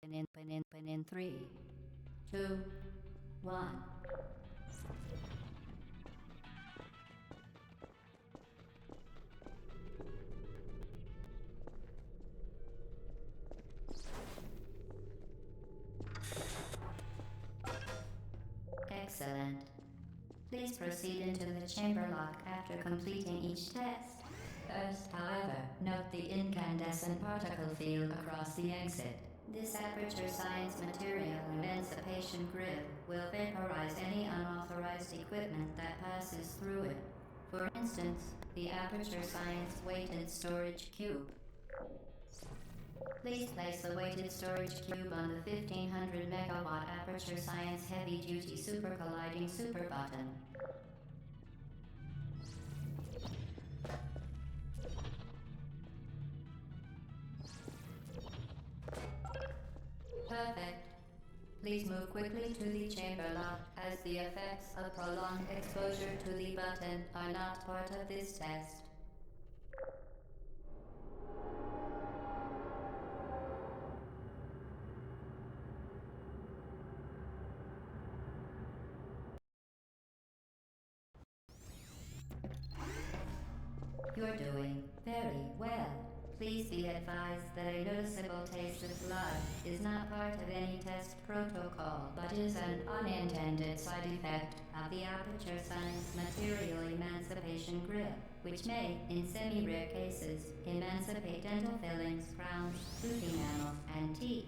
in 3, 2, 1. Excellent. Please proceed into the chamber lock after completing each test. First, however, note the incandescent particle field across the exit. This aperture science material emancipation grid will vaporize any unauthorized equipment that passes through it. For instance, the aperture science weighted storage cube. Please place the weighted storage cube on the 1500 megawatt aperture science heavy duty super colliding super button. Perfect. Please move quickly to the chamber lock, as the effects of prolonged exposure to the button are not part of this test. You're doing very well. Please be advised that a noticeable taste of blood is not part of any test protocol, but is an unintended side effect of the aperture science material emancipation grip, which may, in semi-rare cases, emancipate dental fillings, crowns, tooth enamel, and teeth.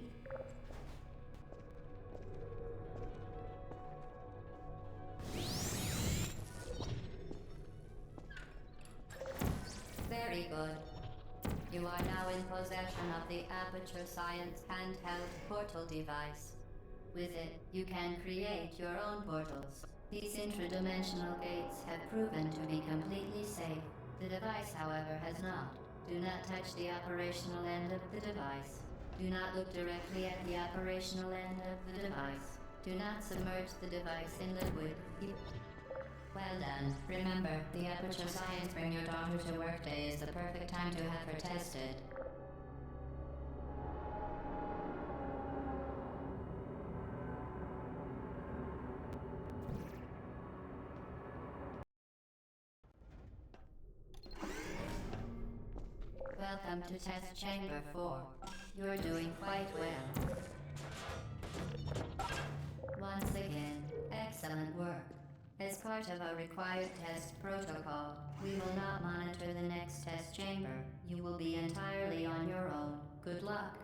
Very good. You are now in possession of the Aperture Science handheld portal device. With it, you can create your own portals. These intradimensional gates have proven to be completely safe. The device, however, has not. Do not touch the operational end of the device. Do not look directly at the operational end of the device. Do not submerge the device in liquid. Well done. Remember, the Aperture Science Bring Your Daughter to Work Day is the perfect time to have her tested. Welcome to Test Chamber 4. You're doing quite well. Once again, excellent work. As part of a required test protocol, we will not monitor the next test chamber. You will be entirely on your own. Good luck.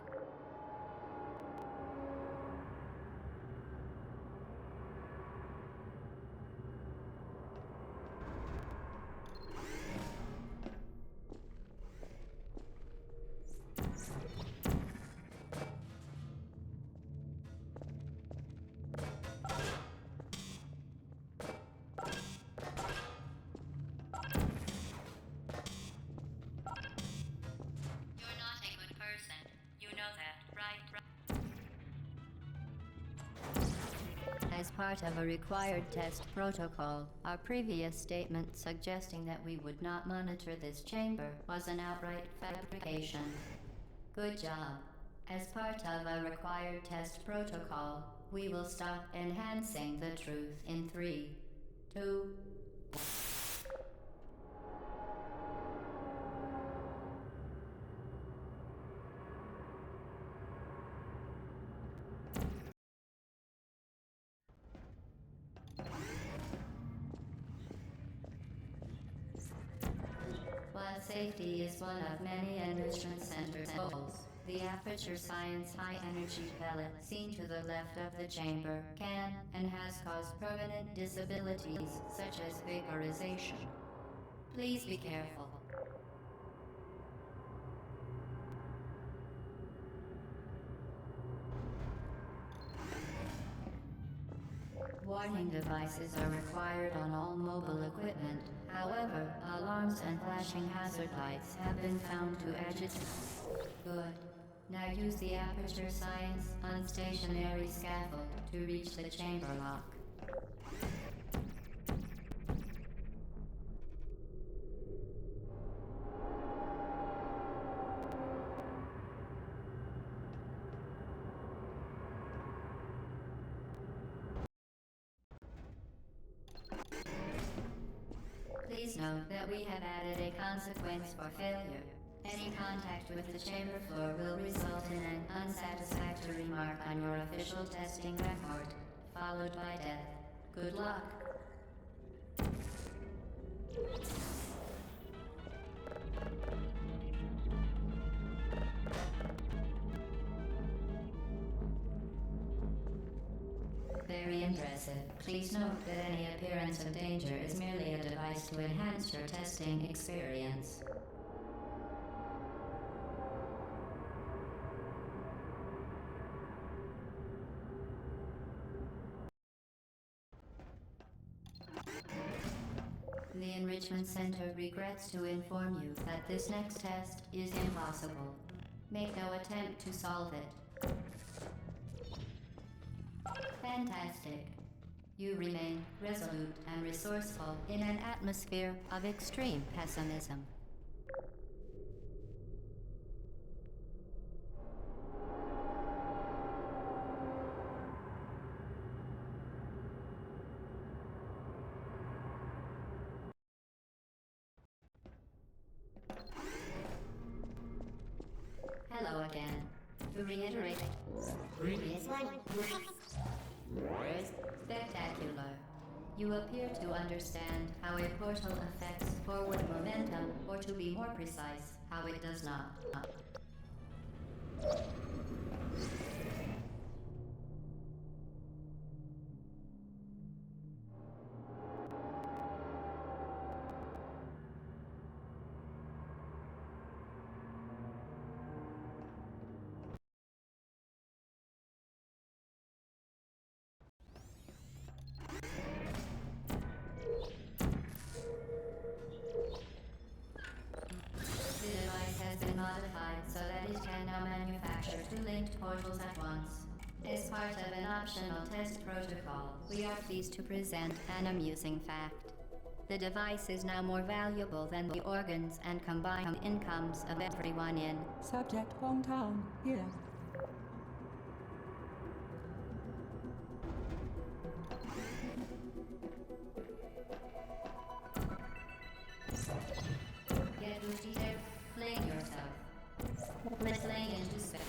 As part of a required test protocol, our previous statement suggesting that we would not monitor this chamber was an outright fabrication. Good job. As part of a required test protocol, we will stop enhancing the truth in 3, 2, While safety is one of many enrichment center's goals, the Aperture Science high-energy pellet seen to the left of the chamber can and has caused permanent disabilities such as vaporization. Please be careful. Warning devices are required on all mobile equipment. However, alarms and flashing hazard lights have been found to agitate. Good. Now use the Aperture Science unstationary scaffold to reach the chamber lock. note that we have added a consequence for failure. Any contact with the chamber floor will result in an unsatisfactory mark on your official testing record, followed by death. Good luck. Very impressive. Please note that any appearance of danger is merely a device to enhance your testing experience. The Enrichment Center regrets to inform you that this next test is impossible. Make no attempt to solve it. Fantastic. You remain resolute and resourceful in an atmosphere of extreme pessimism. Hello again. To reiterate, previous one. Spectacular. You appear to understand how a portal affects forward momentum, or to be more precise, how it does not. Modified so that it can now manufacture two linked portals at once. As part of an optional test protocol, we are pleased to present an amusing fact. The device is now more valuable than the organs and combined incomes of everyone in Subject hometown, here. Get boosted there, flame yourself. Whistling into space.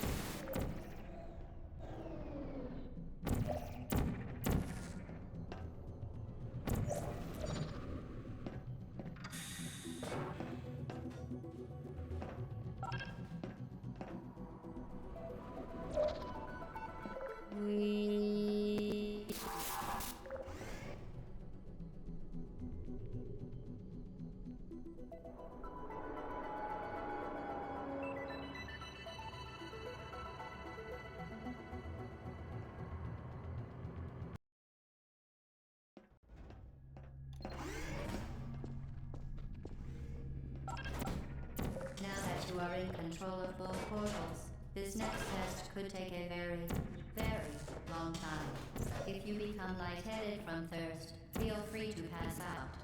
You are in control of both portals. This next test could take a very, very long time. If you become lightheaded from thirst, feel free to pass out.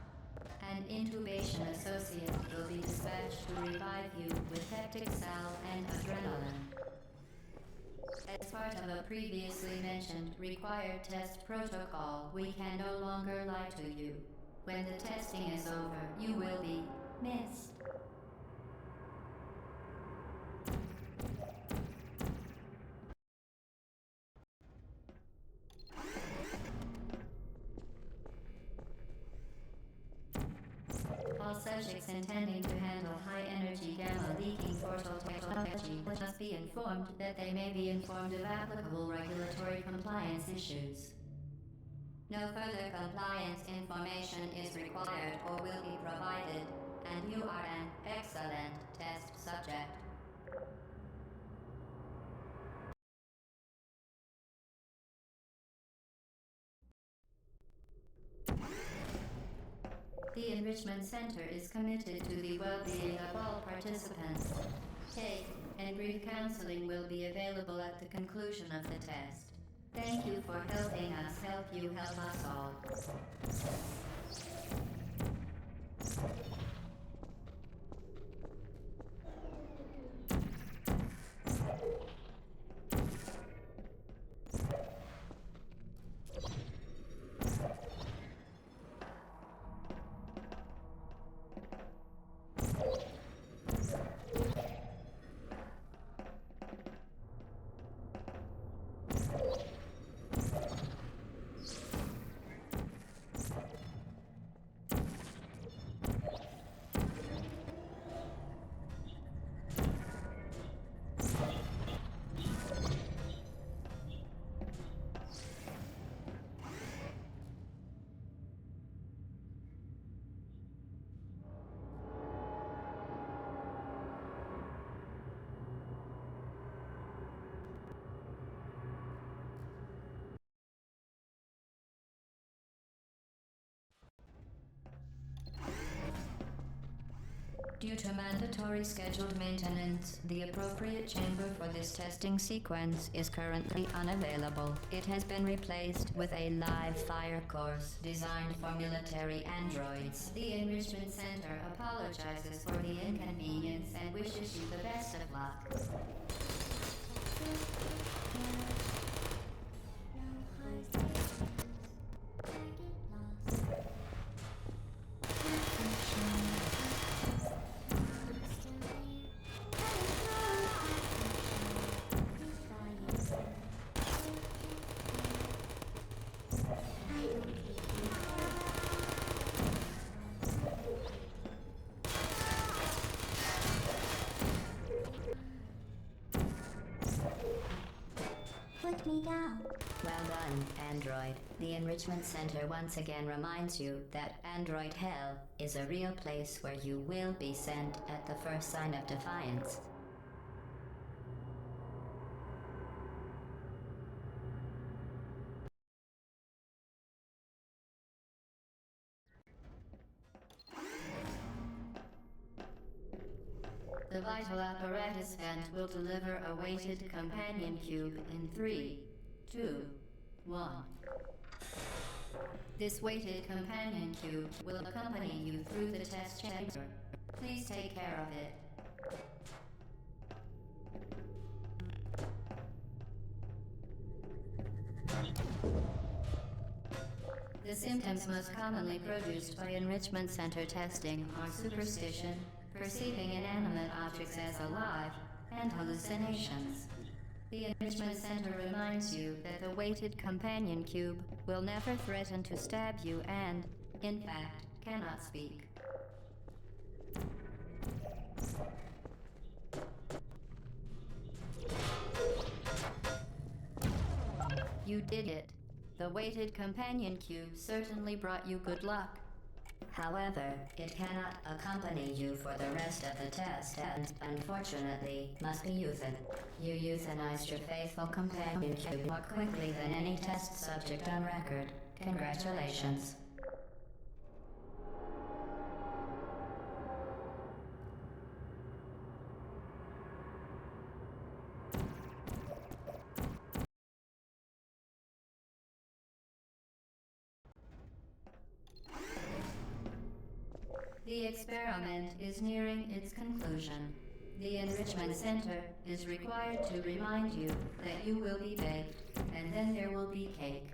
An intubation associate will be dispatched to revive you with peptic salve and adrenaline. As part of a previously mentioned required test protocol, we can no longer lie to you. When the testing is over, you will be missed. All subjects intending to handle high-energy gamma-leaking portal technology must be informed that they may be informed of applicable regulatory compliance issues. No further compliance information is required or will be provided, and you are an excellent test subject. The Enrichment Center is committed to the well-being of all participants. Take and brief counseling will be available at the conclusion of the test. Thank you for helping us help you help us all. Due to mandatory scheduled maintenance, the appropriate chamber for this testing sequence is currently unavailable. It has been replaced with a live fire course designed for military androids. The Enrichment Center apologizes for the inconvenience and wishes you the best of luck. Put me down. Well done, Android. The Enrichment Center once again reminds you that Android Hell is a real place where you will be sent at the first sign of defiance. The vital apparatus vent will deliver a weighted companion cube in 3, 2, 1. This weighted companion cube will accompany you through the test chamber. Please take care of it. The symptoms most commonly produced by Enrichment Center testing are superstition, perceiving inanimate objects as alive, and hallucinations. The Enrichment Center reminds you that the weighted companion cube will never threaten to stab you and, in fact, cannot speak. You did it. The weighted companion cube certainly brought you good luck. However, it cannot accompany you for the rest of the test and, unfortunately, must be euthanized. You euthanized your faithful companion cube more quickly than any test subject on record. Congratulations. The experiment is nearing its conclusion. The Enrichment Center is required to remind you that you will be baked, and then there will be cake.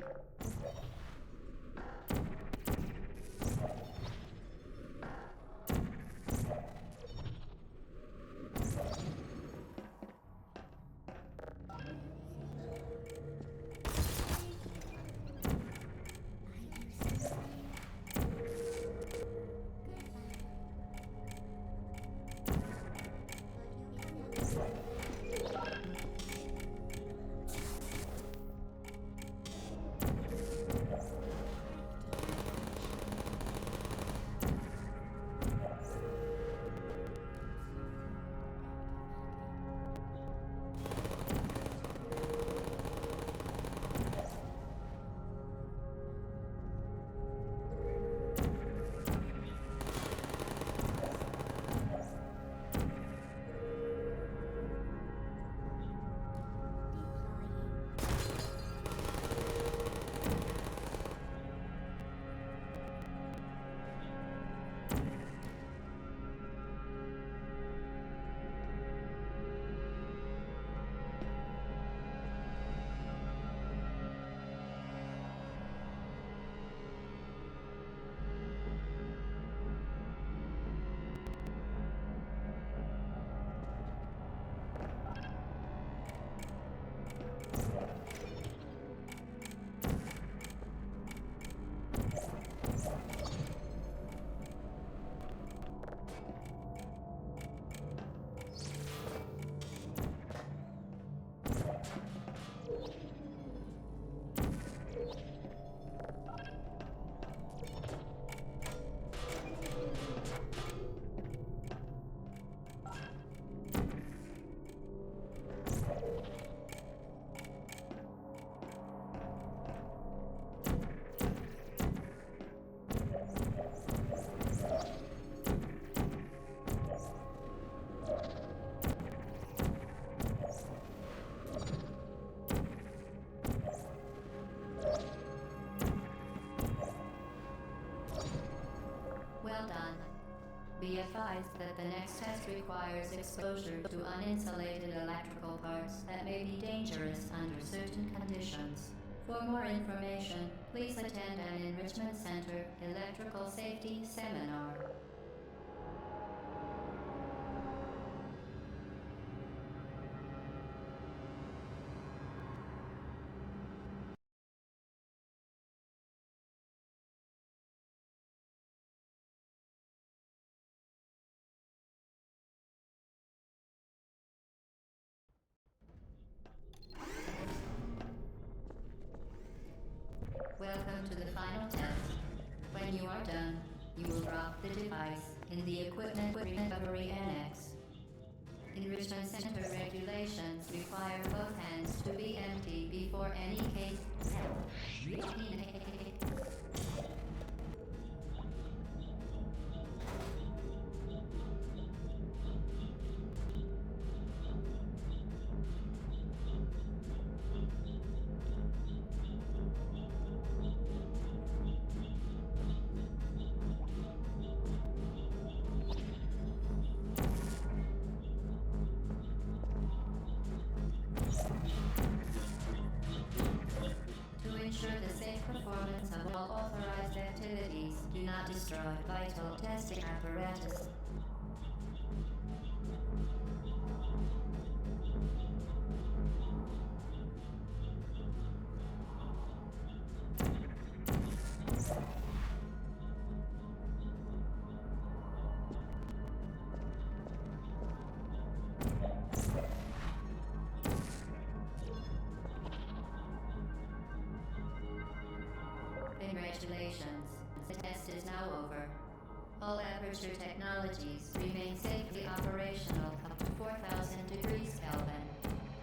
test requires exposure to uninsulated electrical parts that may be dangerous under certain conditions. For more information, please attend an Enrichment Center Electrical Safety Seminar. Welcome to the final test. When you are done, you will drop the device in the Equipment Recovery Annex. Enrichment Center regulations require both hands to be empty before any case. To ensure the safe performance of all authorized activities, do not destroy vital testing apparatus. Congratulations. The test is now over. All Aperture technologies remain safely operational up to 4,000 degrees Kelvin.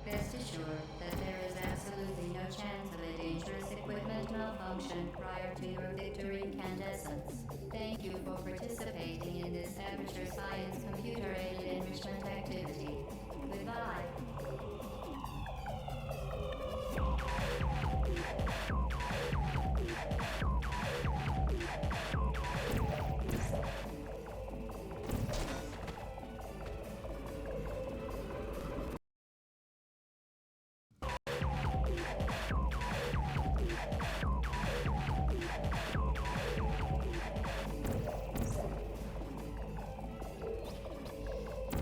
Rest assured that there is absolutely no chance of a dangerous equipment malfunction prior to your victory incandescence. Thank you for participating in this Aperture Science computer-aided enrichment activity. Goodbye.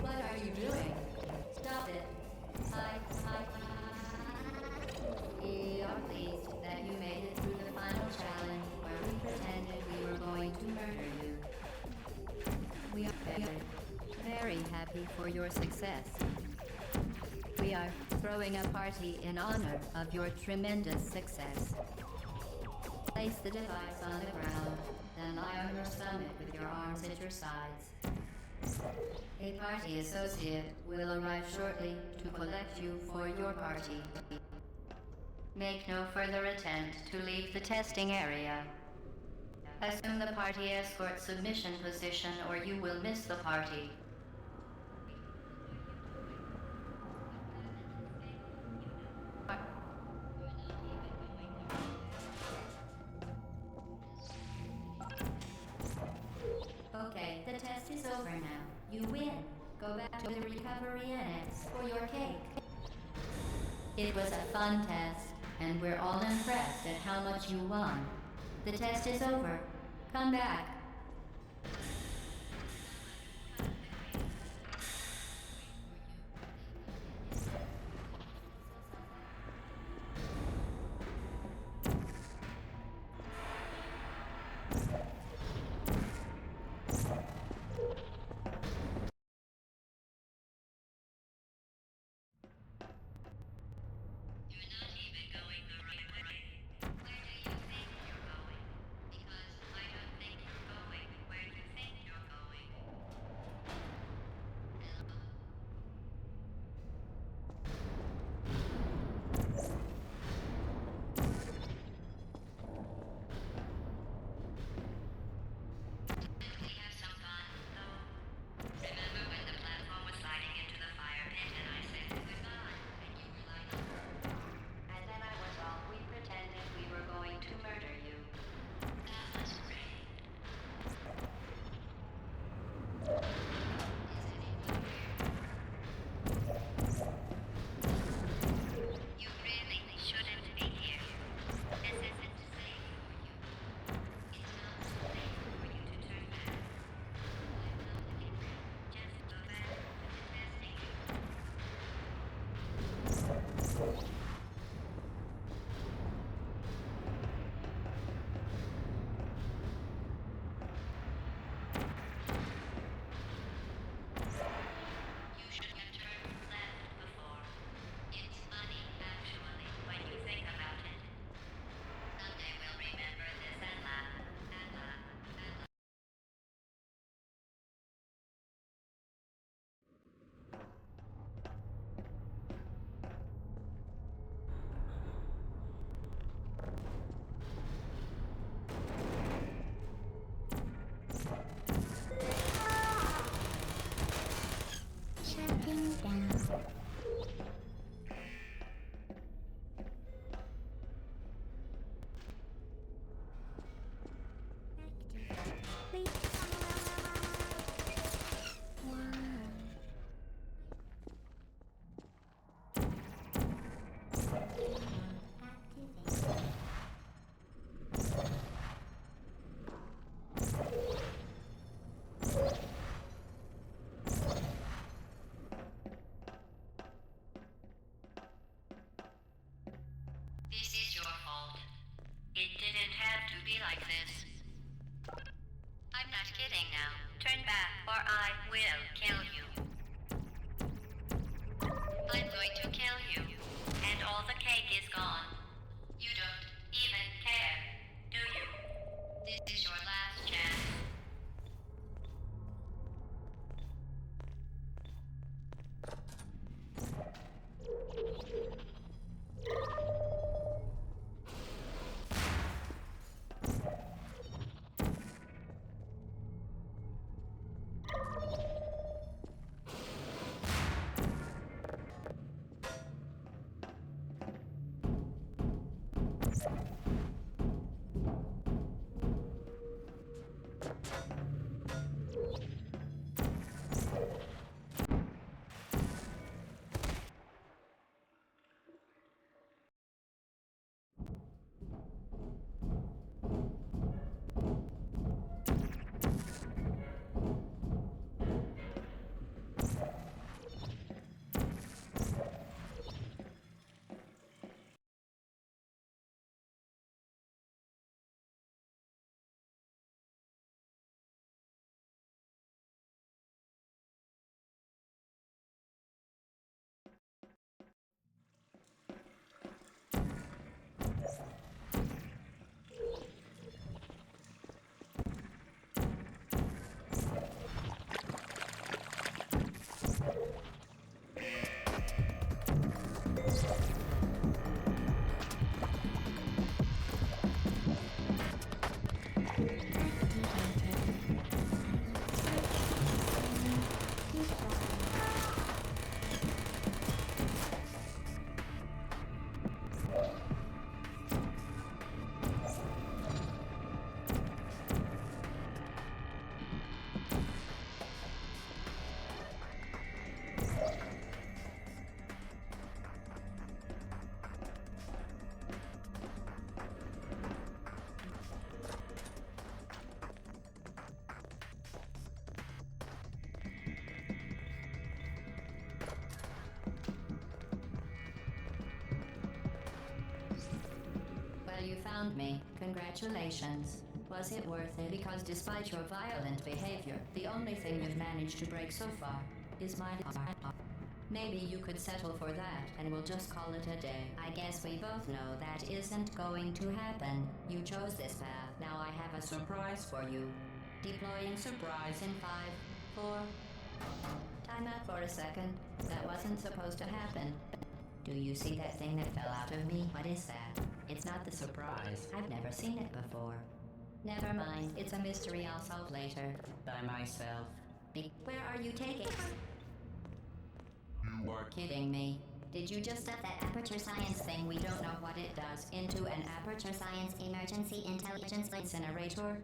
What are you doing? Stop it. We are pleased that you made it through the final challenge where we pretended we were going to murder you. We are very happy for your success. We are throwing a party in honor of your tremendous success. Place the device on the ground, then lie on your stomach with your arms at your sides. A party associate will arrive shortly to collect you for your party. Make no further attempt to leave the testing area. Assume the party escort submission position or you will miss the party. Okay, the test is over now. You win. Go back to the recovery annex for your cake. It was a fun test, and we're all impressed at how much you won. The test is over. Come back. Where do you think you're going? Because I don't think you're going be like this. I'm not kidding now. Turn back or I will kill you. I'm going to kill you. And all the cake is gone. You don't even care, do you? This is your last chance. Well, you found me. Congratulations. Was it worth it? Because despite your violent behavior, the only thing you've managed to break so far is my heart. Maybe you could settle for that, and we'll just call it a day. I guess we both know that isn't going to happen. You chose this path. Now I have a surprise for you. Deploying surprise in 5, 4... Time out for a second. That wasn't supposed to happen. Do you see that thing that fell out of me? What is that? It's not the surprise. I've never seen it before. Never mind. It's a mystery I'll solve later. By myself. Where are you taking? You are kidding me. Did you just stuff that aperture science thing, we don't know what it does, into an aperture science emergency intelligence incinerator?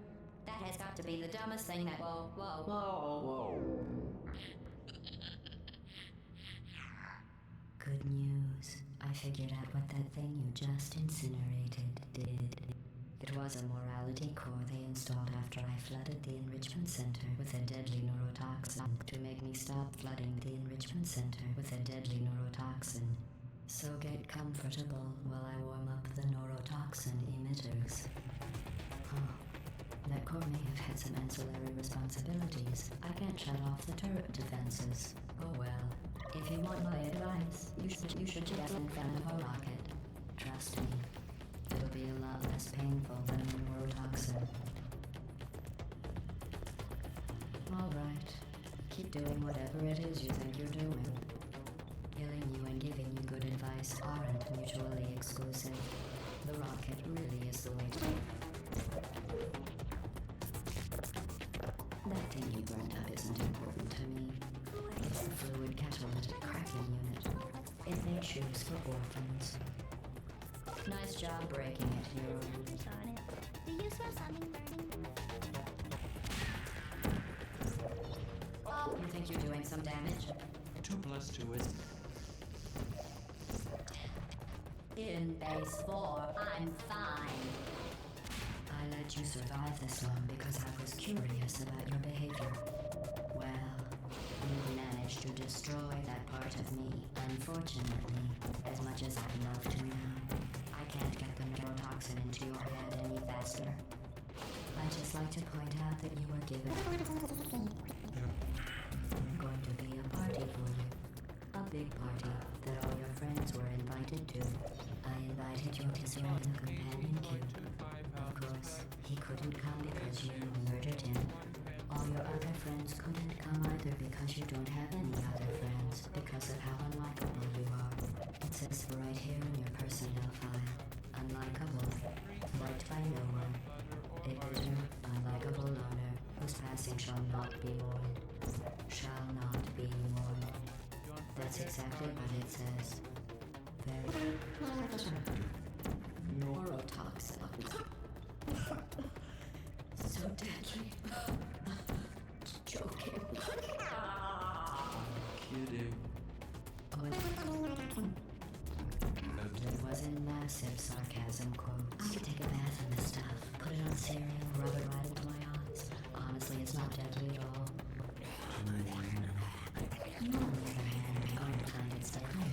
That has got to be the dumbest thing that... Whoa. Good news. I figured out what that thing you just incinerated did. It was a morality core they installed after I flooded the enrichment center with a deadly neurotoxin to make me stop flooding the enrichment center with a deadly neurotoxin. So get comfortable while I warm up the neurotoxin emitters. That core may have had some ancillary responsibilities. I can't shut off the turret defenses. Oh well. If you want my advice, you should get in front of a rocket. Trust me. It'll be a lot less painful than the neurotoxin. Alright. Keep doing whatever it is you think you're doing. Killing you and giving you good advice aren't mutually exclusive. The rocket really is the way to go. That thing you burned up isn't important to me. It's the fluid catalytic cracking unit. It makes shoes for orphans. Nice job breaking it, hero. Got it. Do you smell something burning? Oh, you think you're doing some damage? 2 plus 2 is... In base 4, I'm fine. I let you survive this long because I was curious about your behavior. Well, you managed to destroy that part of me. Unfortunately, as much as I'd love to now, I can't get the neurotoxin into your head any faster. I'd just like to point out that you were given going to be a party for you. A big party that all your friends were invited to. I invited your friend in the companion queue. Of course, he couldn't come because you murdered him. All your other friends couldn't come either because you don't have any other friends because of how unlikable you are. It says right here in your personnel file. Unlikable. Liked by no one. A bitter, unlikable loner whose passing shall not be mourned. Shall not be mourned. That's exactly what it says. Very neurotoxic. So deadly. Joking. Kidding. It was in massive sarcasm quotes. I could take a bath in this stuff, put it on cereal, rub it right into my eyes. Honestly, it's not deadly at all. No, on the other hand, I'm kind it's deadly.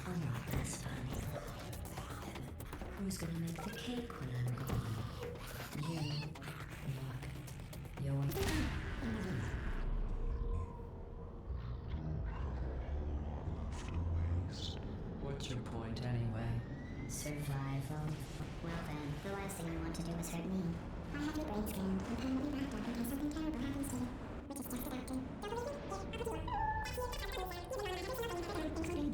I'm not this funny. Who's gonna make the cake when I'm gone? You. Look. You're... What's your point anyway? Survival. Well then, the last thing you want to do is hurt me. I have your brain scanned and permanently marked up in case something terrible happens to you. Which is just about to. Including